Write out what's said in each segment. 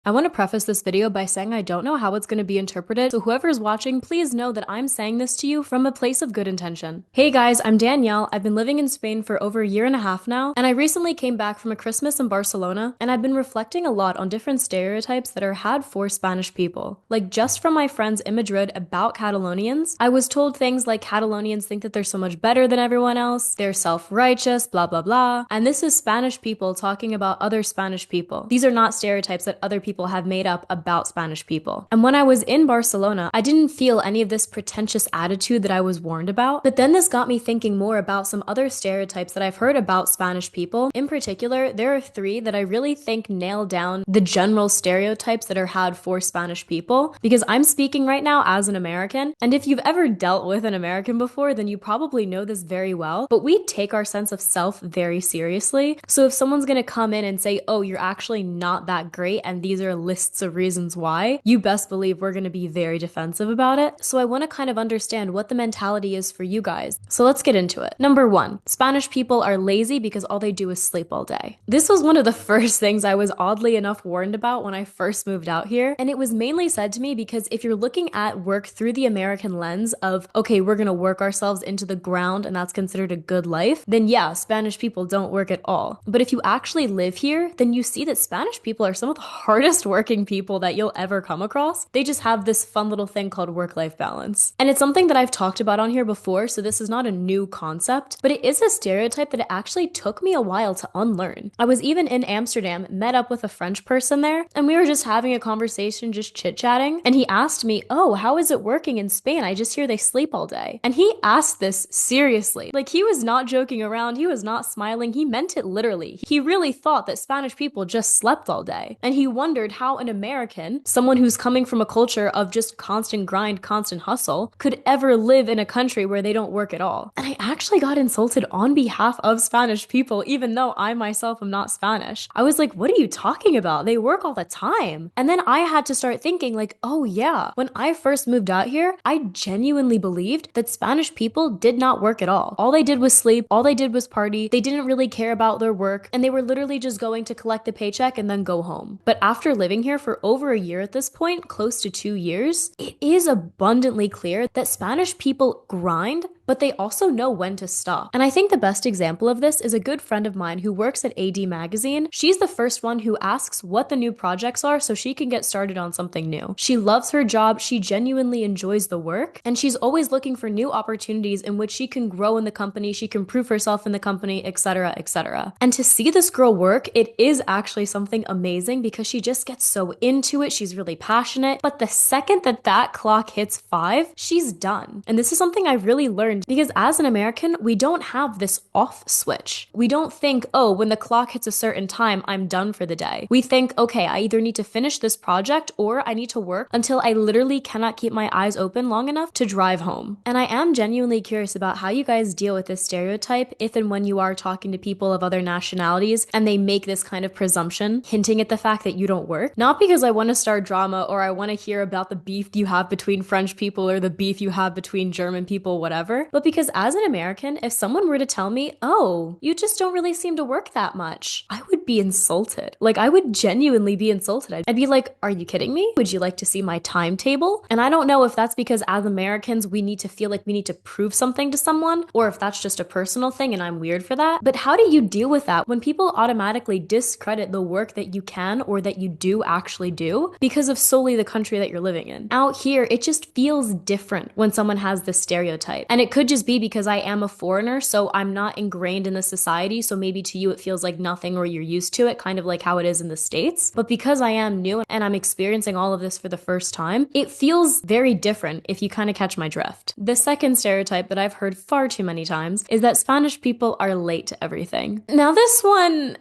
I want to preface this video by saying I don't know how it's going to be interpreted, so whoever's watching, please know that I'm saying this to you from a place of good intention. Hey guys, I'm Danielle. I've been living in Spain for over a year and a half now, and I recently came back from a Christmas in Barcelona, and I've been reflecting a lot on different stereotypes that are had for Spanish people. Like just from my friends in Madrid about Catalonians, I was told things like Catalonians think that they're so much better than everyone else, they're self-righteous, blah blah blah, and this is Spanish people talking about other Spanish people. These are not stereotypes that other people have made up about Spanish people. And when I was in Barcelona, I didn't feel any of this pretentious attitude that I was warned about. But then this got me thinking more about some other stereotypes that I've heard about Spanish people. In particular, there are three that I really think nail down the general stereotypes that are had for Spanish people. Because I'm speaking right now as an American, and if you've ever dealt with an American before, then you probably know this very well. But we take our sense of self very seriously. So if someone's gonna come in and say, oh, you're actually not that great, and these are lists of reasons why, you best believe we're going to be very defensive about it. So I want to kind of understand what the mentality is for you guys. So let's get into it. Number one, Spanish people are lazy because all they do is sleep all day. This was one of the first things I was oddly enough warned about when I first moved out here. And it was mainly said to me because if you're looking at work through the American lens of, okay, we're going to work ourselves into the ground and that's considered a good life, then yeah, Spanish people don't work at all. But if you actually live here, then you see that Spanish people are some of the hardest working people that you'll ever come across. They just have this fun little thing called work-life balance. And it's something that I've talked about on here before, so this is not a new concept, but it is a stereotype that it actually took me a while to unlearn. I was even in Amsterdam, met up with a French person there, and we were just having a conversation, just chit-chatting, and he asked me, oh, how is it working in Spain? I just hear they sleep all day. And he asked this seriously. Like, he was not joking around, he was not smiling, he meant it literally. He really thought that Spanish people just slept all day. And he wondered how an American, someone who's coming from a culture of just constant grind, constant hustle, could ever live in a country where they don't work at all. And I actually got insulted on behalf of Spanish people, even though I myself am not Spanish. I was like, what are you talking about? They work all the time. And then I had to start thinking like, oh yeah, when I first moved out here, I genuinely believed that Spanish people did not work at all. All they did was sleep, all they did was party, they didn't really care about their work, and they were literally just going to collect the paycheck and then go home. But after living here for over a year at this point, close to 2 years, it is abundantly clear that Spanish people grind, but they also know when to stop. And I think the best example of this is a good friend of mine who works at AD Magazine. She's the first one who asks what the new projects are so she can get started on something new. She loves her job, she genuinely enjoys the work, and she's always looking for new opportunities in which she can grow in the company, she can prove herself in the company, etc., etc. And to see this girl work, it is actually something amazing because she just gets so into it, she's really passionate, but the second that that clock hits 5, she's done. And this is something I really learned because as an American, we don't have this off switch. We don't think, oh, when the clock hits a certain time, I'm done for the day. We think, okay, I either need to finish this project or I need to work until I literally cannot keep my eyes open long enough to drive home. And I am genuinely curious about how you guys deal with this stereotype if and when you are talking to people of other nationalities and they make this kind of presumption, hinting at the fact that you don't work. Not because I want to start drama or I want to hear about the beef you have between French people or the beef you have between German people, whatever, but because as an American, if someone were to tell me, oh, you just don't really seem to work that much, I would be insulted. Like, I would genuinely be insulted. I'd be like, are you kidding me? Would you like to see my timetable? And I don't know if that's because as Americans, we need to feel like we need to prove something to someone, or if that's just a personal thing and I'm weird for that. But how do you deal with that when people automatically discredit the work that you can or that you do actually do because of solely the country that you're living in? Out here, it just feels different when someone has this stereotype. And it could just be because I am a foreigner, so I'm not ingrained in the society, so maybe to you it feels like nothing or you're used to it, kind of like how it is in the States. But because I am new and I'm experiencing all of this for the first time, it feels very different if you kind of catch my drift. The second stereotype that I've heard far too many times is that Spanish people are late to everything. Now this one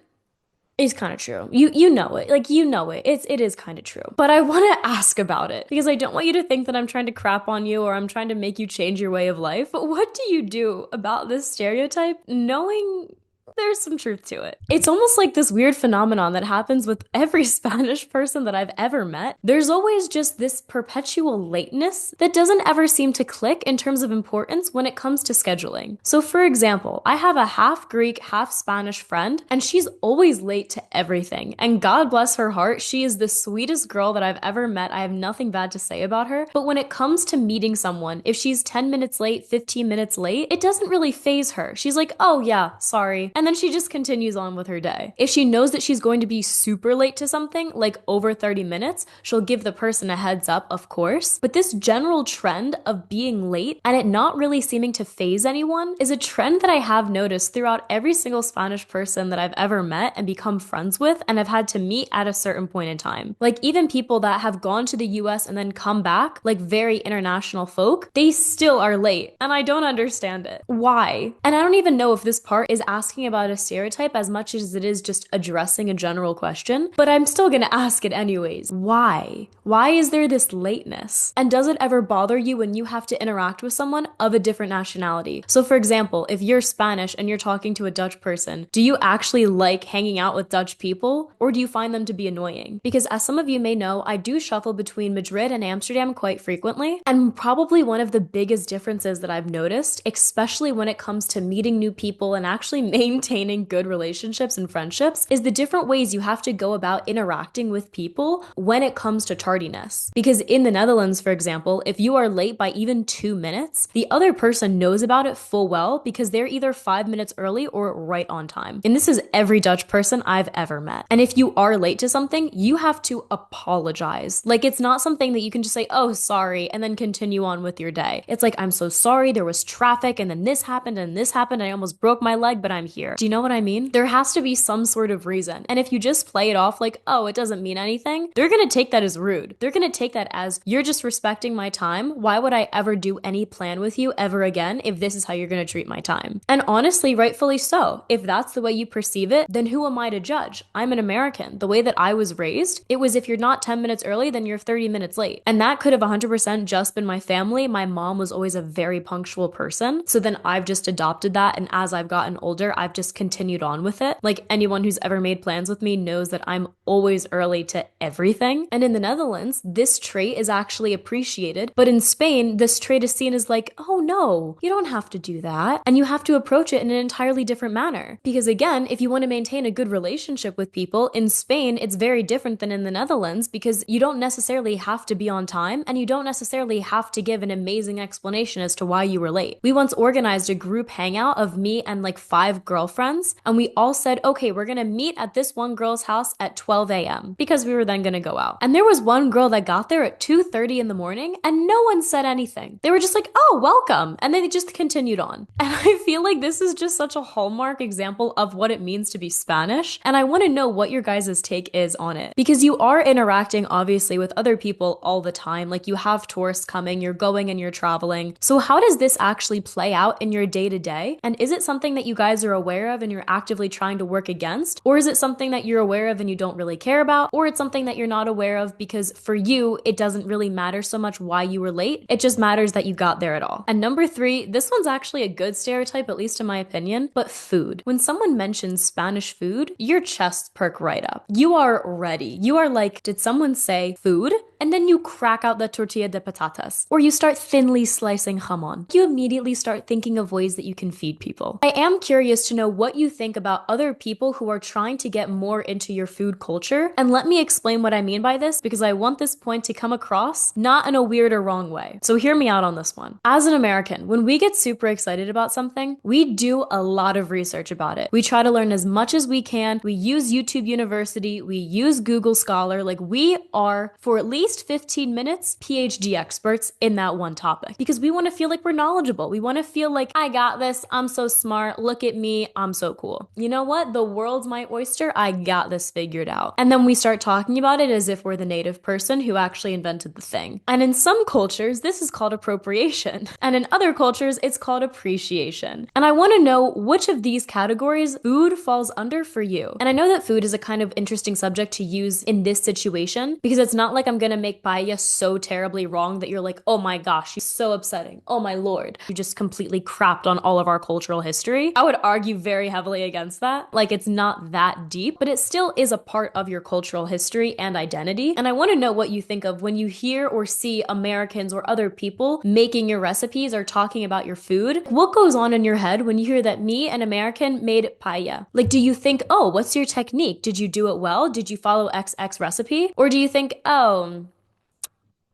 is kind of true. You know it. Like, you know it. It is kind of true. But I want to ask about it because I don't want you to think that I'm trying to crap on you or I'm trying to make you change your way of life. But what do you do about this stereotype knowing There's some truth to it. It's almost like this weird phenomenon that happens with every Spanish person that I've ever met. There's always just this perpetual lateness that doesn't ever seem to click in terms of importance when it comes to scheduling. So for example, I have a half Greek, half Spanish friend, and she's always late to everything. And God bless her heart, she is the sweetest girl that I've ever met. I have nothing bad to say about her. But when it comes to meeting someone, if she's 10 minutes late, 15 minutes late, it doesn't really faze her. She's like, oh yeah, sorry. And then she just continues on with her day. If she knows that she's going to be super late to something, like over 30 minutes, she'll give the person a heads up, of course. But this general trend of being late and it not really seeming to faze anyone is a trend that I have noticed throughout every single Spanish person that I've ever met and become friends with and have had to meet at a certain point in time. Like even people that have gone to the US and then come back, like very international folk, they still are late. And I don't understand it. Why? And I don't even know if this part is asking about a stereotype as much as it is just addressing a general question, but I'm still gonna ask it anyways. Why? Why is there this lateness? And does it ever bother you when you have to interact with someone of a different nationality? So for example, if you're Spanish and you're talking to a Dutch person, do you actually like hanging out with Dutch people, or do you find them to be annoying? Because as some of you may know, I do shuffle between Madrid and Amsterdam quite frequently, and probably one of the biggest differences that I've noticed, especially when it comes to meeting new people and actually maintaining good relationships and friendships, is the different ways you have to go about interacting with people when it comes to tardiness. Because in the Netherlands, for example, if you are late by even 2 minutes, the other person knows about it full well because they're either 5 minutes early or right on time. And this is every Dutch person I've ever met. And if you are late to something, you have to apologize. Like it's not something that you can just say, oh, sorry, and then continue on with your day. It's like, I'm so sorry, there was traffic and then this happened and this happened. I almost broke my leg, but I'm here. Do you know what I mean? There has to be some sort of reason. And if you just play it off like, oh, it doesn't mean anything, they're gonna take that as rude. They're gonna take that as, you're just respecting my time. Why would I ever do any plan with you ever again if this is how you're gonna treat my time? And honestly, rightfully so. If that's the way you perceive it, then who am I to judge? I'm an American. The way that I was raised, it was if you're not 10 minutes early, then you're 30 minutes late. And that could have 100% just been my family. My mom was always a very punctual person. So then I've just adopted that. And as I've gotten older, I've just continued on with it. Like anyone who's ever made plans with me knows that I'm always early to everything. And in the Netherlands, this trait is actually appreciated. But in Spain, this trait is seen as like, oh no, you don't have to do that. And you have to approach it in an entirely different manner. Because again, if you want to maintain a good relationship with people, in Spain, it's very different than in the Netherlands because you don't necessarily have to be on time and you don't necessarily have to give an amazing explanation as to why you were late. We once organized a group hangout of me and like 5 girlfriends, and we all said, okay, we're gonna meet at this one girl's house at 12 a.m. because we were then gonna go out. And there was one girl that got there at 2:30 in the morning and no one said anything. They were just like, oh, welcome. And they just continued on. And I feel like this is just such a hallmark example of what it means to be Spanish. And I wanna know what your guys' take is on it. Because you are interacting obviously with other people all the time. Like you have tourists coming, you're going and you're traveling. So how does this actually play out in your day-to-day? And is it something that you guys are aware of and you're actively trying to work against? Or is it something that you're aware of and you don't really care about? Or it's something that you're not aware of because for you, it doesn't really matter so much why you were late. It just matters that you got there at all. And number 3, this one's actually a good stereotype, at least in my opinion, but food. When someone mentions Spanish food, your chest perk right up. You are ready. You are like, did someone say food? And then you crack out the tortilla de patatas, or you start thinly slicing jamon. You immediately start thinking of ways that you can feed people. I am curious to know what you think about other people who are trying to get more into your food culture, and let me explain what I mean by this because I want this point to come across not in a weird or wrong way. So hear me out on this one. As an American, when we get super excited about something, we do a lot of research about it. We try to learn as much as we can. We use YouTube University. We use Google Scholar. Like we are, for at least 15 minutes, PhD experts in that one topic because we want to feel like we're knowledgeable. We want to feel like, I got this. I'm so smart. Look at me. I'm so cool. You know what? The world's my oyster. I got this figured out. And then we start talking about it as if we're the native person who actually invented the thing. And in some cultures, this is called appropriation. And in other cultures, it's called appreciation. And I want to know which of these categories food falls under for you. And I know that food is a kind of interesting subject to use in this situation because it's not like I'm going to make paella so terribly wrong that you're like, oh my gosh, she's so upsetting. Oh my lord. You just completely crapped on all of our cultural history. I would argue very heavily against that. Like, it's not that deep, but it still is a part of your cultural history and identity. And I want to know what you think of when you hear or see Americans or other people making your recipes or talking about your food. What goes on in your head when you hear that me, an American, made paella? Like, do you think, oh, what's your technique? Did you do it well? Did you follow XX recipe? Or do you think, oh,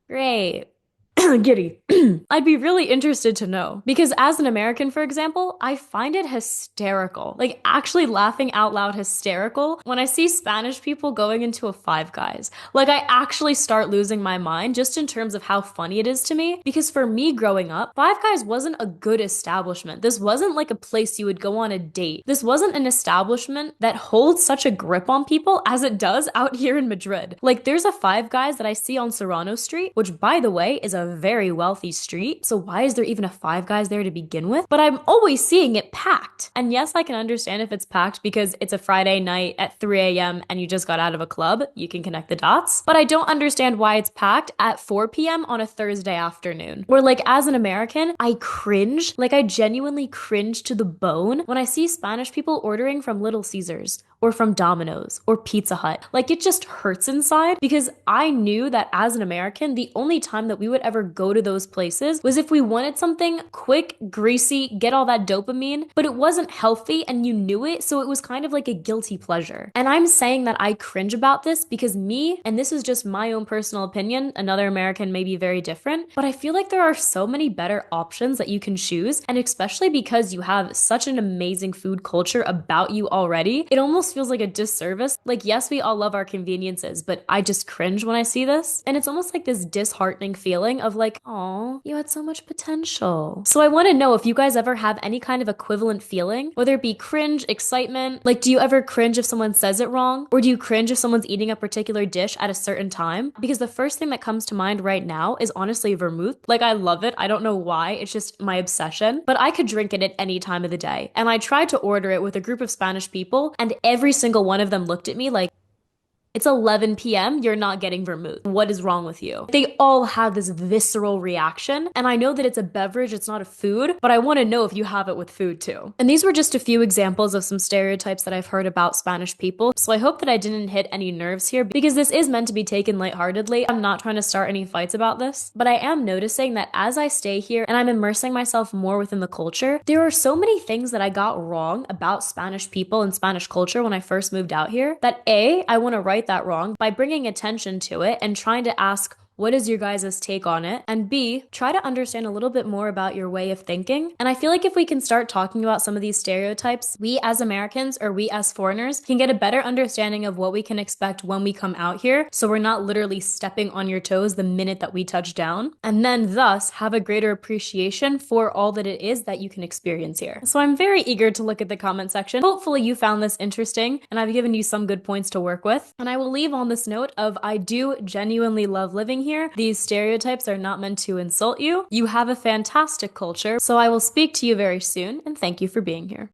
great. Giddy. I'd be really interested to know. Because as an American, for example, I find it hysterical, like actually laughing out loud hysterical when I see Spanish people going into a Five Guys. Like, I actually start losing my mind just in terms of how funny it is to me. Because for me growing up, Five Guys wasn't a good establishment. This wasn't like a place you would go on a date. This wasn't an establishment that holds such a grip on people as it does out here in Madrid. Like, there's a Five Guys that I see on Serrano Street, which by the way is a very wealthy street. So why is there even a Five Guys there to begin with? But I'm always seeing it packed. And yes, I can understand if it's packed because it's a Friday night at 3 a.m. and you just got out of a club. You can connect the dots. But I don't understand why it's packed at 4 p.m. on a Thursday afternoon. Where, like, as an American, I cringe. Like, I genuinely cringe to the bone when I see Spanish people ordering from Little Caesars or from Domino's or Pizza Hut. Like, it just hurts inside because I knew that as an American, the only time that we would ever go to those places was if we wanted something quick, greasy, get all that dopamine, but it wasn't healthy and you knew it, so it was kind of like a guilty pleasure. And I'm saying that I cringe about this because me, and this is just my own personal opinion, another American may be very different, but I feel like there are so many better options that you can choose, and especially because you have such an amazing food culture about you already, it almost feels like a disservice. Like, yes, we all love our conveniences, but I just cringe when I see this. And it's almost like this disheartening feeling of like, oh, you had so much potential. So I want to know if you guys ever have any kind of equivalent feeling, whether it be cringe, excitement. Like, do you ever cringe if someone says it wrong? Or do you cringe if someone's eating a particular dish at a certain time? Because the first thing that comes to mind right now is honestly vermouth. Like, I love it. I don't know why. It's just my obsession. But I could drink it at any time of the day. And I tried to order it with a group of Spanish people, and every single one of them looked at me like, it's 11 p.m., you're not getting vermouth. What is wrong with you? They all have this visceral reaction. And I know that it's a beverage, it's not a food, but I want to know if you have it with food too. And these were just a few examples of some stereotypes that I've heard about Spanish people. So I hope that I didn't hit any nerves here because this is meant to be taken lightheartedly. I'm not trying to start any fights about this, but I am noticing that as I stay here and I'm immersing myself more within the culture, there are so many things that I got wrong about Spanish people and Spanish culture when I first moved out here that I want to write that wrong by bringing attention to it and trying to ask, what is your guys' take on it? And B, try to understand a little bit more about your way of thinking. And I feel like if we can start talking about some of these stereotypes, we as Americans or we as foreigners can get a better understanding of what we can expect when we come out here. So we're not literally stepping on your toes the minute that we touch down. And then thus have a greater appreciation for all that it is that you can experience here. So I'm very eager to look at the comment section. Hopefully you found this interesting and I've given you some good points to work with. And I will leave on this note of I do genuinely love living here. These stereotypes are not meant to insult you. You have a fantastic culture. So I will speak to you very soon and thank you for being here.